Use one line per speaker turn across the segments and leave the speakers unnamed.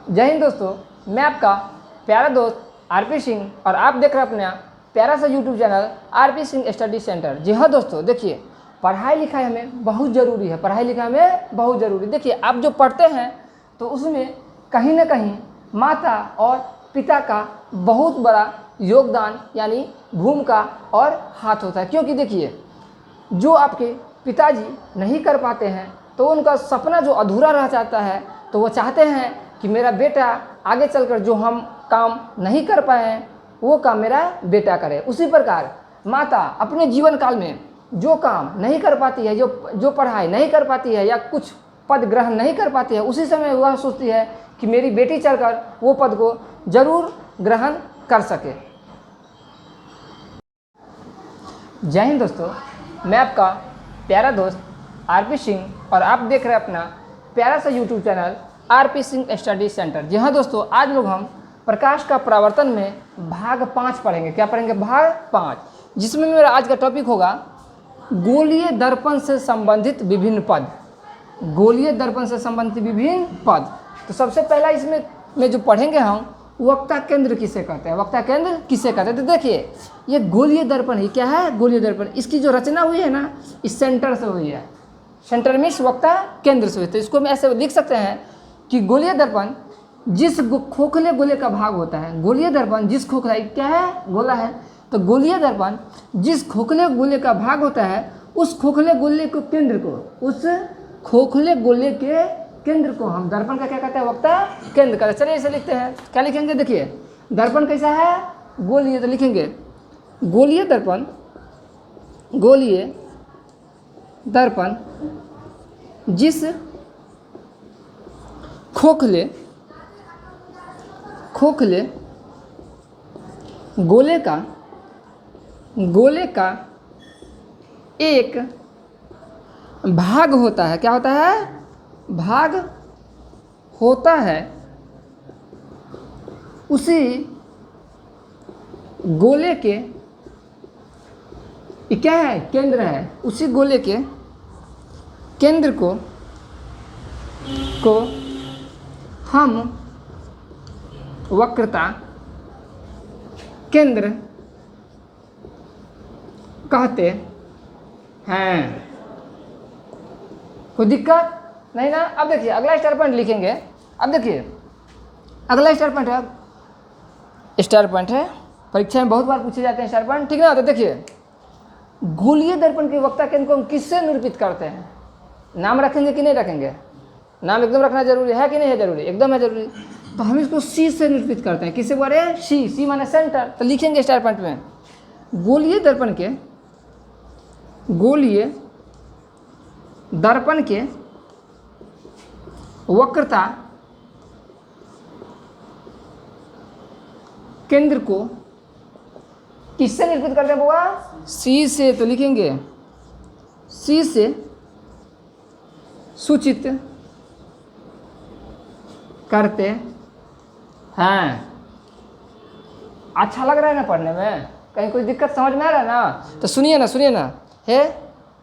जय हिंद दोस्तों, मैं आपका प्यारा दोस्त आरपी सिंह और आप देख रहे हैं अपना प्यारा सा YouTube channel RP Singh study centre. जी हाँ दोस्तों, देखिए पढ़ाई लिखाई हमें बहुत ज़रूरी है। पढ़ाई लिखाई हमें बहुत ज़रूरी। देखिए आप जो पढ़ते हैं तो उसमें कहीं ना कहीं माता और पिता का बहुत बड़ा योगदान यानी भूमिका और हाथ होता है। क्योंकि देखिए जो आपके पिताजी नहीं कर पाते हैं तो उनका सपना जो अधूरा रह जाता है, तो वो चाहते हैं कि मेरा बेटा आगे चलकर जो हम काम नहीं कर पाए हैं वो काम मेरा बेटा करे। उसी प्रकार माता अपने जीवन काल में जो काम नहीं कर पाती है, जो पढ़ाई नहीं कर पाती है या कुछ पद ग्रहण नहीं कर पाती है, उसी समय वह सोचती है कि मेरी बेटी चलकर वो पद को जरूर ग्रहण कर सके। जय हिंद दोस्तों, मैं आपका प्यारा दोस्त आरपी सिंह और आप देख रहे हैं अपना प्यारा सा YouTube channel RP Singh study centre. जी हाँ दोस्तों, आज लोग हम प्रकाश का परावर्तन में भाग 5 पढ़ेंगे। क्या पढ़ेंगे? भाग 5, जिसमें मेरा आज का टॉपिक होगा गोलीय दर्पण से संबंधित विभिन्न पद। गोलीय दर्पण से संबंधित विभिन्न पद। तो सबसे पहला इसमें जो पढ़ेंगे हम वक्ता केंद्र किसे कहते हैं। वक्ता केंद्र किसे कहते हैं? तो देखिए ये गोलीय दर्पण ही क्या है? गोलीय दर्पण। इसकी जो रचना हुई है ना, इस सेंटर से हुई है। सेंटर मीन्स वक्ता केंद्र से हुई। तो इसको हम ऐसे लिख सकते हैं कि गोलीय दर्पण जिस खोखले गोले का भाग होता है। गोलीय दर्पण जिस खोखला, क्या है? गोला है। तो गोलीय दर्पण जिस खोखले गोले का भाग होता है, उस खोखले गोले को केंद्र को, उस खोखले गोले के केंद्र को हम दर्पण का क्या कहते हैं? वक्ता केंद्र कहते हैं। चलिए इसे लिखते हैं। क्या लिखेंगे? देखिए दर्पण कैसा है? गोलीय। तो लिखेंगे गोलीय दर्पण, गोलीय दर्पण जिस खोखले गोले का एक भाग होता है। क्या होता है? भाग होता है। उसी गोले के ये क्या है? केंद्र है। उसी गोले के केंद्र को हम वक्रता केंद्र कहते हैं। कोई दिक्कत नहीं ना? अब देखिए अगला स्टार पॉइंट लिखेंगे। अब देखिए अगला स्टार पॉइंट है, परीक्षा में बहुत बार पूछे जाते हैं स्टार पॉइंट, ठीक है ना? तो देखिए गोलीय दर्पण के वक्ता केंद्र को हम किससे निरूपित करते हैं? नाम रखेंगे कि नहीं रखेंगे? नाम एकदम रखना जरूरी है कि नहीं है? जरूरी, एकदम है जरूरी। तो हम इसको सी से निरूपित करते हैं। किससे बोले? सी माने सेंटर। तो लिखेंगे स्टार पॉइंट में गोलीय दर्पण के वक्रता केंद्र को किससे निरूपित करते हैं बुआ? सी से। तो लिखेंगे सी से सूचित करते हैं। अच्छा लग रहा है ना पढ़ने में? कहीं कोई दिक्कत समझ में आ रहा है ना? तो सुनिए ना है,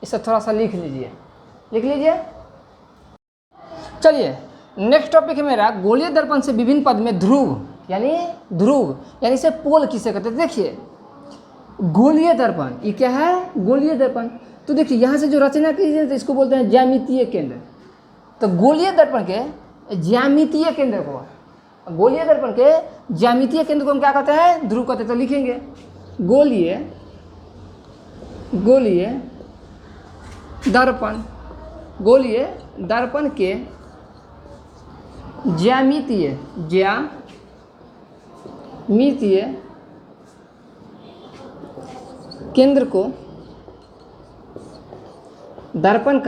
इसे थोड़ा सा लिख लीजिए। चलिए नेक्स्ट टॉपिक है मेरा गोलीय दर्पण से विभिन्न पद में ध्रुव यानी इसे पोल किसे कहते हैं? देखिए गोलीय दर्पण ये क्या है? गोलीय दर्पण। तो देखिए यहाँ से जो रचना की है तो इसको बोलते हैं ज्यामितीय केंद्र। तो गोलीय दर्पण के ज्यामितीय केंद्र को हम क्या कहते हैं? ध्रुव कहते हैं। तो लिखेंगे गोलीय दर्पण के ज्यामितीय केंद्र को दर्पण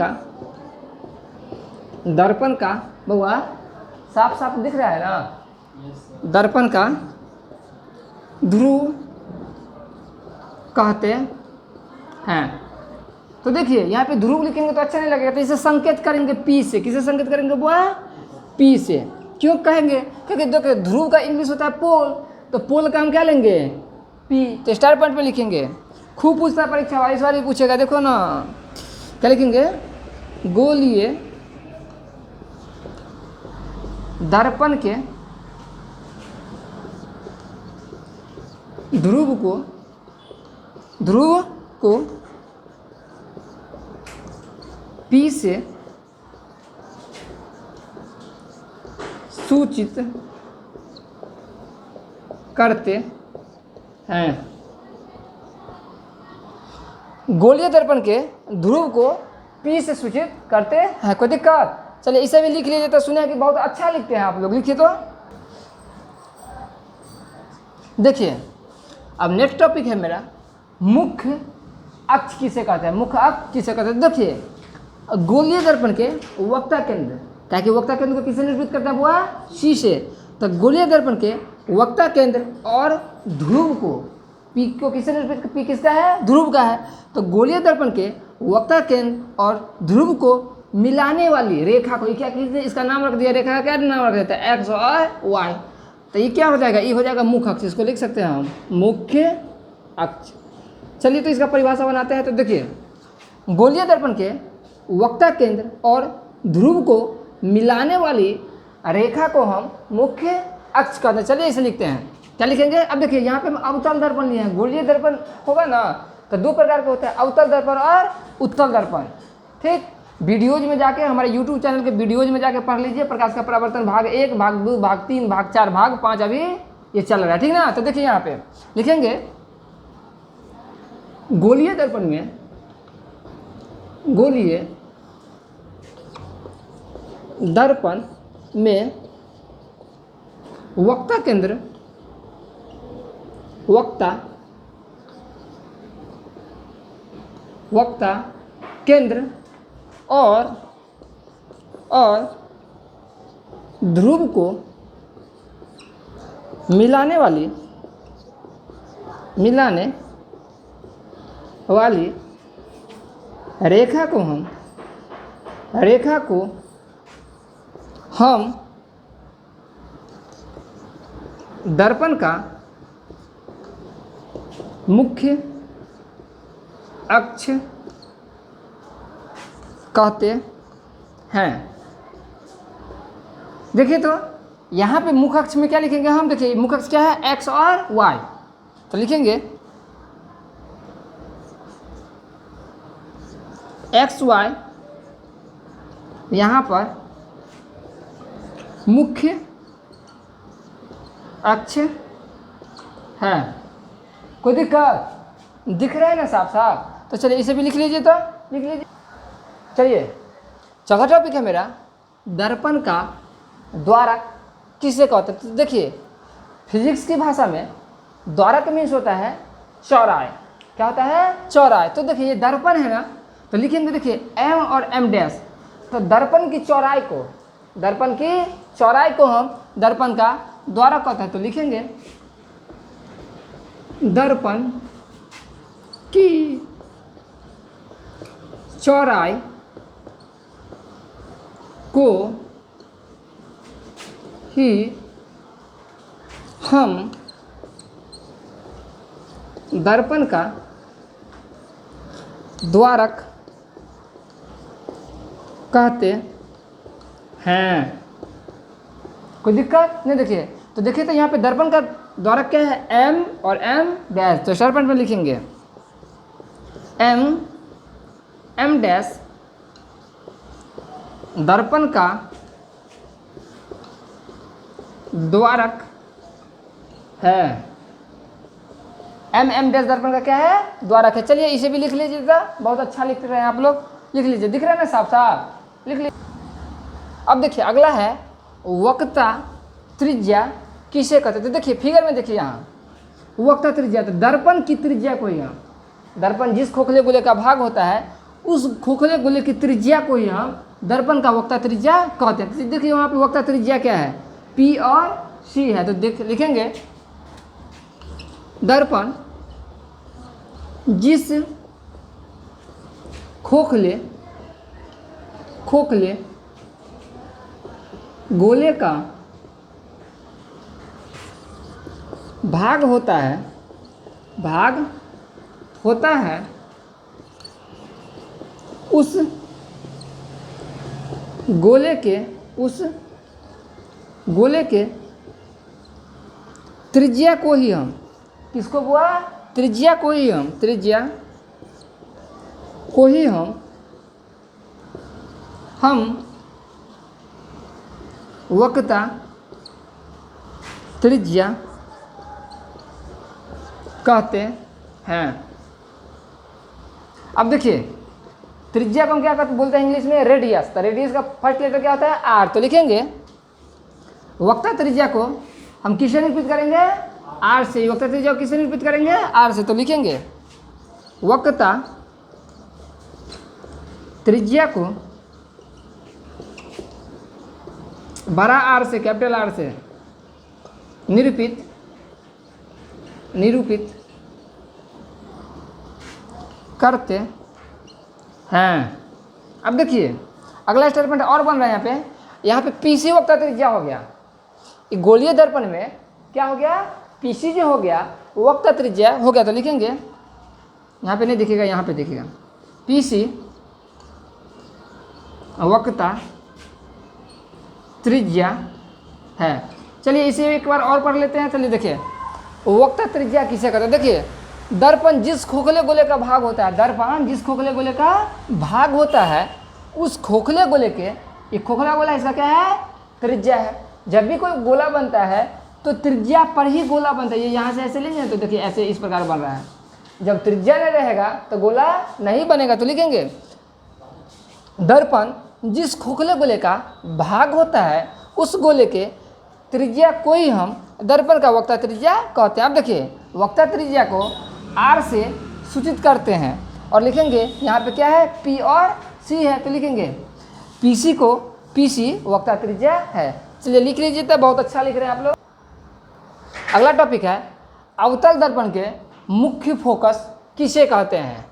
का बउआ साफ दिख रहा है ना? दर्पण का ध्रुव कहते हैं। तो देखिए यहाँ पे ध्रुव लिखेंगे तो अच्छा नहीं लगेगा, तो इसे संकेत करेंगे पी से। किसे संकेत करेंगे बुआ? पी से। क्यों कहेंगे? क्योंकि देखिए ध्रुव का इंग्लिश होता है पोल, तो पोल का हम क्या लेंगे? पी। तो स्टार पॉइंट पे लिखेंगे। खूब पूछता परीक्षा, इस बार भी पूछेगा। देखो ना क्या लिखेंगे? गोलीय दर्पण के ध्रुव को P से सूचित करते हैं। गोलीय दर्पण के ध्रुव को P से सूचित करते हैं। कोई दिक्कत? चलिए इसे भी लिख लीजिए। तो सुना कि बहुत अच्छा लिखते हैं आप लोग, लिखिए तो। देखिए अब नेक्स्ट टॉपिक है मेरा मुख्य अक्ष किसे कहते हैं। मुख्य अक्ष किसे कहते हैं? देखिए गोलीय दर्पण के वक्ता केंद्र, क्या कि वक्ता केंद्र को किससे निरूपित करता है? वो है C से। तो गोलीय दर्पण के वक्ता केंद्र और ध्रुव को P को किससे निरूपित? P किसका है? ध्रुव का है। तो गोलीय दर्पण के वक्ता केंद्र और ध्रुव को मिलाने वाली रेखा को क्या किसने इसका नाम रख दिया? रेखा का क्या नाम रख देता है? X और Y। तो ये क्या हो जाएगा? ये हो जाएगा मुख्य अक्ष। इसको लिख सकते हैं हम मुख्य अक्ष। चलिए तो इसका परिभाषा बनाते हैं। तो देखिए गोलीय दर्पण के वक्ता केंद्र और ध्रुव को मिलाने वाली रेखा को हम मुख्य अक्ष कहते हैं। चलिए इसे लिखते हैं। क्या लिखेंगे? अब देखिए यहाँ पे हम अवतल दर्पण लिए हैं। गोलीय दर्पण होगा ना तो दो प्रकार के होते हैं, अवतल दर्पण और उत्तल दर्पण। ठीक, वीडियोज में जाके हमारे यूट्यूब चैनल के वीडियोज में जाके पढ़ लीजिए। प्रकाश का परावर्तन भाग 1, भाग 2, भाग 3, भाग 4, भाग 5 अभी ये चल रहा है। ठीक ना? तो देखिए यहाँ पे लिखेंगे गोलीय दर्पण में वक्ता केंद्र और ध्रुव को मिलाने वाली रेखा को हम दर्पण का मुख्य अक्ष कहते हैं। देखिए तो यहाँ पे मुख्य अक्ष में क्या लिखेंगे हम? देखिए मुख्य अक्ष क्या है? X और Y। तो लिखेंगे XY यहाँ पर मुख्य अक्ष है। कोई दिक्कत? दिख रहा है ना साफ साफ? तो चलिए इसे भी लिख लीजिए। तो लिख लीजिए। चलिए चौथा टॉपिक है मेरा दर्पण का द्वारक किसे कहते हैं? तो देखिए फिजिक्स की भाषा में द्वारक मीन्स होता है चौराहे। क्या होता है? चौराहे। तो देखिए ये दर्पण है ना, तो लिखेंगे देखिए M और M डैश। तो दर्पण की चौड़ाई को हम दर्पण का द्वारक कहते हैं। तो लिखेंगे दर्पण की चौड़ाई को ही हम दर्पण का द्वारक कहते हैं। कोई दिक्कत नहीं? देखिए तो देखिए तो यहाँ पे दर्पण का द्वारक क्या है? M और M डैश। तो दर्पण में लिखेंगे M डैश दर्पण का द्वारक है। M डैश दर्पण का क्या है? द्वारक है। चलिए इसे भी लिख लीजिएगा। बहुत अच्छा लिख रहे हैं आप लोग, लिख लीजिए। दिख रहा है ना साफ साफ? लिख लीजिए। अब देखिए अगला है वक्ता त्रिज्या किसे कहते हैं? तो देखिए फिगर में देखिए यहाँ वक्ता त्रिज्या। तो दर्पण की त्रिज्या को यहाँ, दर्पण जिस खोखले गोले का भाग होता है उस खोखले गोले की त्रिज्या को ही हम दर्पण का वक्ता त्रिज्या कहते हैं। तो देखिए वहाँ पे वक्ता त्रिज्या क्या है? P और C है। तो देख लिखेंगे दर्पण जिस खोखले गोले का भाग होता है उस गोले के त्रिज्या को ही हम किसको बुआ? त्रिज्या को ही हम, त्रिज्या को ही हम वक्रता त्रिज्या कहते हैं। अब देखिए त्रिज्या को हम क्या कहते बोलते हैं इंग्लिश में? रेडियस। तो रेडियस का फर्स्ट लेटर क्या होता है? आर। तो लिखेंगे वक्रता त्रिज्या को हम किससे निरूपित करेंगे? आर से। वक्रता त्रिज्या को किससे निरूपित करेंगे? आर से। तो लिखेंगे वक्रता त्रिज्या को बड़ा आर से, कैपिटल आर से निरूपित करते हैं। अब देखिए अगला स्टेटमेंट और बन रहा है यहाँ पे पीसी वक्रता त्रिज्या हो गया। गोलीय दर्पण में क्या हो गया? पीसी जो हो गया वक्रता त्रिज्या हो गया। तो लिखेंगे यहाँ पे नहीं दिखेगा, यहाँ पे दिखेगा पीसी वक्रता त्रिज्या है। चलिए इसे एक बार और पढ़ लेते हैं। चलिए देखिए वक्रता त्रिज्या किसे कहते हैं? देखिए दर्पण जिस खोखले गोले का भाग होता है, दर्पण जिस खोखले गोले का भाग होता है उस खोखले गोले के, ये खोखला गोला इसका क्या है? त्रिज्या है। जब भी कोई गोला बनता है तो त्रिज्या पर ही गोला बनता है। ये यहाँ से ऐसे लेंगे तो देखिए ऐसे इस प्रकार बन रहा है। जब त्रिज्या नहीं रहेगा तो गोला नहीं बनेगा। तो लिखेंगे दर्पण जिस खोखले गोले का भाग होता है उस गोले के त्रिज्या को ही हम दर्पण का वक्रता त्रिज्या कहते हैं। अब देखिए वक्रता त्रिज्या को आर से सूचित करते हैं और लिखेंगे यहाँ पे क्या है? पी और सी है। तो लिखेंगे पीसी को, पीसी वक्रता त्रिज्या है। चलिए लिख लीजिए, तो बहुत अच्छा लिख रहे हैं आप लोग। अगला टॉपिक है अवतल दर्पण के मुख्य फोकस किसे कहते हैं?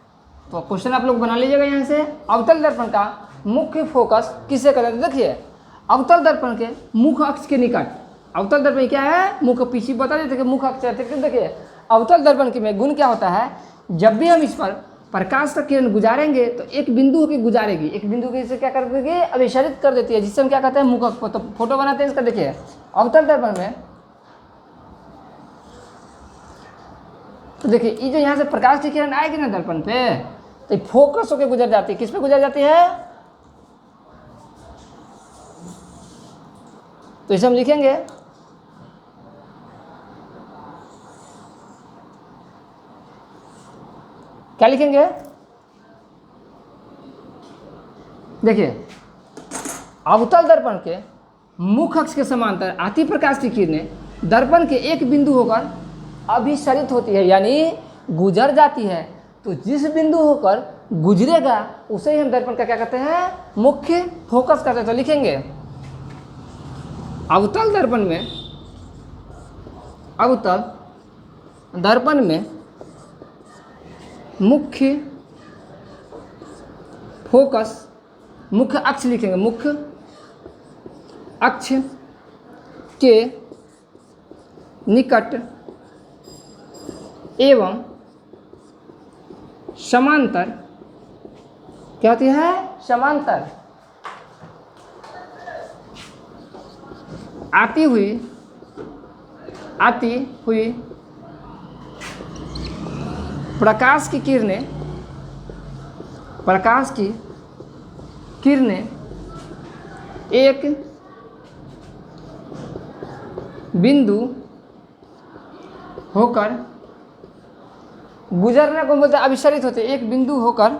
तो क्वेश्चन आप लोग बना लीजिएगा यहाँ से। अवतल दर्पण का मुख्य फोकस किसे कहते हैं? देखिए अवतल दर्पण के मुख्य अक्ष के निकट, अवतल दर्पण क्या है? मुख्य, पीछे बता देते कि मुख्य अक्ष है। देखिए अवतल दर्पण के में गुण क्या होता है? जब भी हम इस पर प्रकाश का किरण गुजारेंगे तो एक बिंदु होकर गुजारेगी, एक बिंदु के से क्या कर देगी? अभिसारित कर देती है, जिससे हम क्या कहते हैं? मुख्य अक्ष। तो फोटो बनाते हैं इसका। देखिए अवतल दर्पण में तो देखिए ये जो यहाँ से प्रकाश की किरण आएगी ना दर्पण पे, तो फोकस होकर गुजर जाती है। किस पे गुजर जाती है? तो इसे हम लिखेंगे क्या लिखेंगे? देखिए अवतल दर्पण के मुख्य अक्ष के समांतर आती प्रकाश की किरणें दर्पण के एक बिंदु होकर अभिसरित होती है, यानी गुजर जाती है। तो जिस बिंदु होकर गुजरेगा उसे ही हम दर्पण का क्या कहते हैं? मुख्य फोकस कहते हैं। तो लिखेंगे अवतल दर्पण में, अवतल दर्पण में मुख्य फोकस, मुख्य अक्ष लिखेंगे, मुख्य अक्ष के निकट एवं समांतर क्या होती है? समांतर आती हुई प्रकाश की किरणें, प्रकाश की किरणें एक बिंदु होकर गुजरने को बोलते हैं अभिसरित होते, एक बिंदु होकर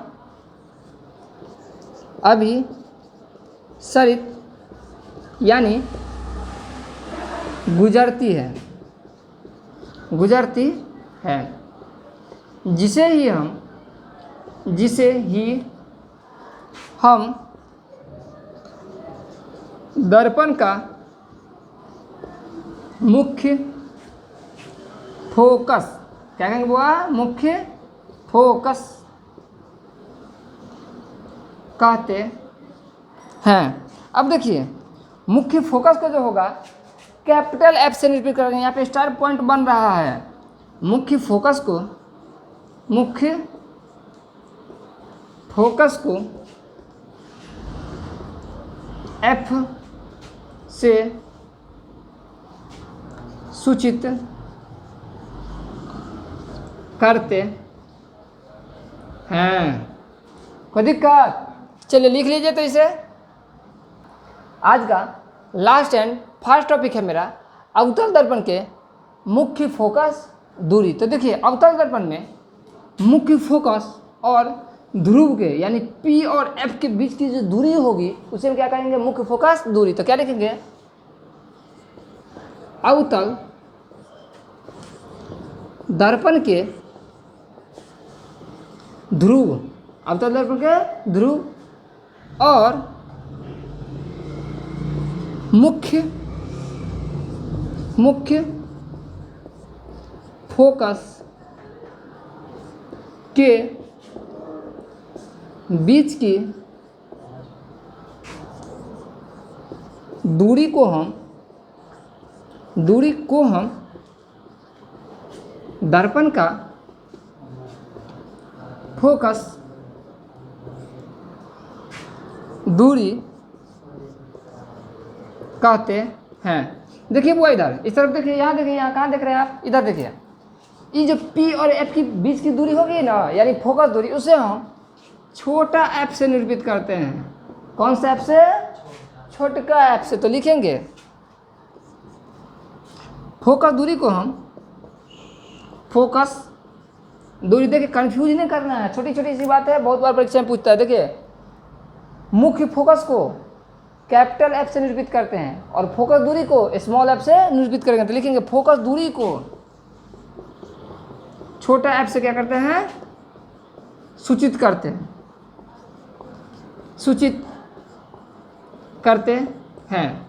अभिसरित यानी गुजरती है, जिसे ही हम दर्पण का मुख्य फोकस, क्या कहेंगे बुआ? मुख्य फोकस कहते हैं। अब देखिए मुख्य फोकस का जो होगा कैपिटल एफ से निरूपित करेंगे। यहाँ पे स्टार पॉइंट बन रहा है। मुख्य फोकस को एफ से सूचित करते हैं। कोई दिक्कत? चलिए लिख लीजिए तो इसे। आज का लास्ट एंड फर्स्ट टॉपिक है मेरा अवतल दर्पण के मुख्य फोकस दूरी। तो देखिए अवतल दर्पण में मुख्य फोकस और ध्रुव के यानी P और F के बीच की जो दूरी होगी उसे हम क्या करेंगे? मुख्य फोकस दूरी। तो क्या लिखेंगे? अवतल दर्पण के ध्रुव, अवतल दर्पण के ध्रुव और मुख्य फोकस के बीच की दूरी को हम दर्पण का फोकस दूरी कहते हैं। देखिए वो इधर इस तरफ देखिए, यहाँ देखिए, यहाँ कहाँ देख रहे हैं आप? इधर देखिए, ये जो P और F की बीच की दूरी होगी ना यानी फोकस दूरी, उसे हम छोटा f से निरूपित करते हैं। कौन सा f से? छोटा f से। तो लिखेंगे फोकस दूरी को हम फोकस दूरी, देखिए कंफ्यूज नहीं करना है, छोटी छोटी सी बात है, बहुत बार परीक्षा में पूछता है। देखिए मुख्य फोकस को कैपिटल F से निरूपित करते हैं और फोकस दूरी को स्मॉल f से निरूपित करेंगे। तो लिखेंगे फोकस दूरी को छोटा f से क्या करते हैं? सूचित करते हैं।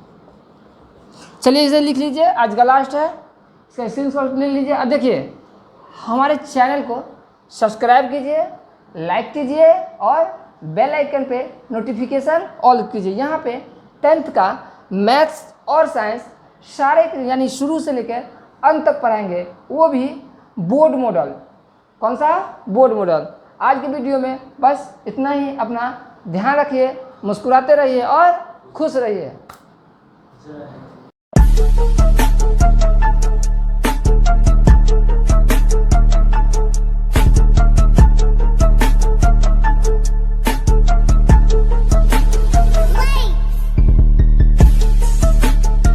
चलिए इसे लिख लीजिए, आज का लास्ट है, इसका स्क्रीनशॉट ले लीजिए। अब देखिए हमारे चैनल को सब्सक्राइब कीजिए, लाइक कीजिए और बेल आइकन पे नोटिफिकेशन ऑल कीजिए। यहाँ पे 10th का मैथ्स और साइंस सारे यानी शुरू से लेकर अंत तक पढ़ाएंगे, वो भी बोर्ड मॉडल। कौन सा? Board model. आज के वीडियो में बस इतना ही। अपना ध्यान रखिए, मुस्कुराते रहिए और खुश रहिए।